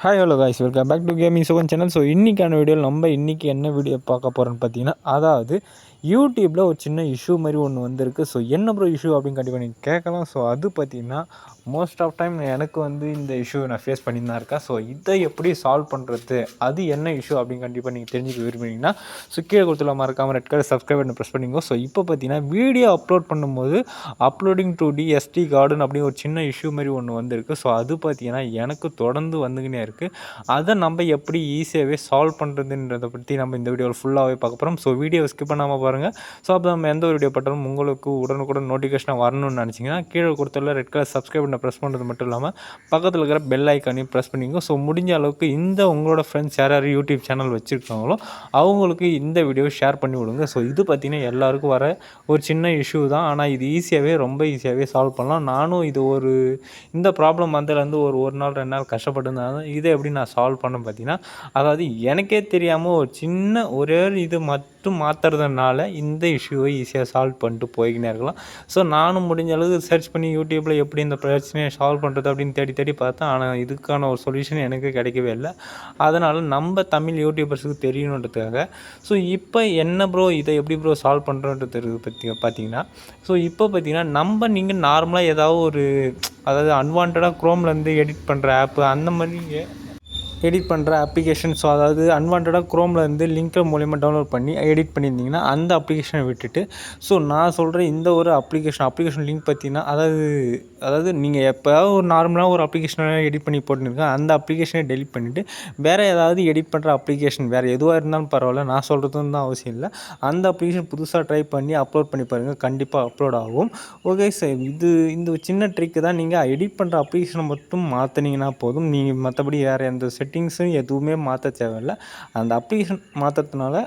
Hi hello guys, welcome back to gaming Sohan channel. So இன்றைக்கான வீடியோவில் நம்ம இன்றைக்கி என்ன வீடியோ பார்க்க போகிறோன்னு பார்த்தீங்கன்னா, அதாவது யூடியூப்பில் ஒரு சின்ன இஷ்யூ மாதிரி ஒன்று வந்திருக்கு. ஸோ என்ன ப்ரோ இஷ்யூ அப்படின்னு கண்டிப்பாக நீங்கள் கேட்கலாம். ஸோ அது பார்த்தீங்கன்னா மோஸ்ட் ஆஃப் டைம் எனக்கு இந்த இஷ்யூ நான் ஃபேஸ் பண்ணி தான் இருக்கேன். ஸோ இதை எப்படி சால்வ் பண்ணுறது, அது என்ன இஷ்யூ அப்படின்னு கண்டிப்பாக நீங்கள் தெரிஞ்சுக்க விரும்புனீங்கன்னா ஸோ கீழே கொடுத்துல மறக்காமல் ரெட் கலர் சப்ஸ்கிரைப் பண்ணி ப்ரெஸ் பண்ணிங்க. ஸோ இப்போ பார்த்தீங்கன்னா வீடியோ அப்லோட் பண்ணும்போது அப்லோடிங் டு டி எஸ்டி கார்டுன்னு அப்படி ஒரு சின்ன இஷ்யூ மாதிரி ஒன்று வந்திருக்கு. ஸோ அது பார்த்தீங்கன்னா எனக்கு தொடர்ந்து வந்துக்கினே இருக்குது. அதை நம்ம எப்படி ஈஸியாகவே சால்வ் பண்ணுறதுன்றதை பற்றி நம்ம இந்த வீடியோவில் ஃபுல்லாகவே பார்க்க போகிறோம். ஸோ வீடியோவை ஸ்கிப் பண்ணாமல் பாருங்கள். ஸோ அப்போ நம்ம எந்த ஒரு வீடியோ பட்டாலும் உங்களுக்கு உடனுக்குடன் நோட்டிஃபிகேஷனாக வரணும்னு நினச்சிங்கன்னா கீழே கொடுத்துள்ள ரெட் கலர் சப்ஸ்கிரைப் பண்ண ப்ரெஸ் பண்ணுறது மட்டும் இல்லாமல் பக்கத்தில் இருக்கிற பெல் ஐக்கானையும் ப்ரெஸ் பண்ணிங்க. ஸோ முடிஞ்ச அளவுக்கு இந்த உங்களோட ஃப்ரெண்ட்ஸ் யார் யார் யூடியூப் சேனல் வச்சுருக்காங்களோ அவங்களுக்கு இந்த வீடியோவை ஷேர் பண்ணி விடுங்க. ஸோ இது பார்த்திங்கன்னா எல்லாருக்கும் வர ஒரு சின்ன இஷ்யூ தான். ஆனால் இது ஈஸியாகவே ரொம்ப ஈஸியாகவே சால்வ் பண்ணலாம். நானும் இது இந்த ப்ராப்ளம் வந்ததுலேருந்து ஒரு நாள் 2 நாள் கஷ்டப்பட்டுருந்தாலும் இதை எப்படி நான் சால்வ் பண்ண பார்த்தீங்கன்னா, அதாவது எனக்கே தெரியாமல் ஒரு சின்ன ஒரே இது மட்டும் மாற்றுறதுனால இந்த இஷ்யூவை ஈஸியாக சால்வ் பண்ணிட்டு போய்கினே இருக்கலாம். ஸோ நானும் முடிஞ்ச அளவுக்கு சர்ச் பண்ணி யூடியூப்பில் எப்படி இந்த பிரச்சனையை சால்வ் பண்ணுறது அப்படின்னு தேடி தேடி பார்த்தேன். ஆனால் இதுக்கான ஒரு சொல்யூஷன் எனக்கு கிடைக்கவே இல்லை. அதனால் நம்ம தமிழ் யூடியூபர்ஸுக்கு தெரியணுன்றதுக்காக ஸோ இப்போ என்ன ப்ரோ இதை எப்படி ப்ரோ சால்வ் பண்ணுறோன்றது பற்றி பார்த்தீங்கன்னா, ஸோ இப்போ பார்த்தீங்கன்னா நீங்கள் நார்மலாக ஏதாவது அதாவது அன்வான்டாக க்ரோம்லேருந்து எடிட் பண்ணுற ஆப்பு அந்த மாதிரி எடிட் பண்ணுற அப்ளிகேஷன். ஸோ அதாவது அன்வான்டாக க்ரோமில் இருந்து லிங்க் மூலிமா டவுன்லோட் பண்ணி எடிட் பண்ணியிருந்தீங்கன்னா அந்த அப்ளிகேஷனை விட்டுட்டு ஸோ நான் சொல்கிற இந்த ஒரு அப்ளிகேஷன் லிங்க் பார்த்தீங்கன்னா அதாவது நீங்கள் எப்போயாவது ஒரு நார்மலாக ஒரு அப்ளிகேஷனை எடிட் பண்ணி போட்டுருக்கேன், அந்த அப்ளிகேஷனை டெலிட் பண்ணிவிட்டு வேறு ஏதாவது எடிட் பண்ணுற அப்ளிகேஷன் வேறு எதுவாக இருந்தாலும் பரவாயில்ல, நான் சொல்கிறதுன்னு தான் அவசியம் இல்லை, அந்த அப்ளிகேஷன் புதுசாக ட்ரை பண்ணி அப்லோட் பண்ணி பாருங்கள், கண்டிப்பாக அப்லோட் ஆகும். ஓகே சார், இந்த சின்ன ட்ரிக்கு தான். நீங்கள் எடிட் பண்ணுற அப்ளிகேஷனை மட்டும் மாற்றினீங்கன்னா போதும். நீங்கள் மற்றபடி வேறு எந்த செட்டிங்ஸும் எதுவுமே மாற்ற தேவையில்லை. அந்த அப்ளிகேஷன் மாற்றுறதுனால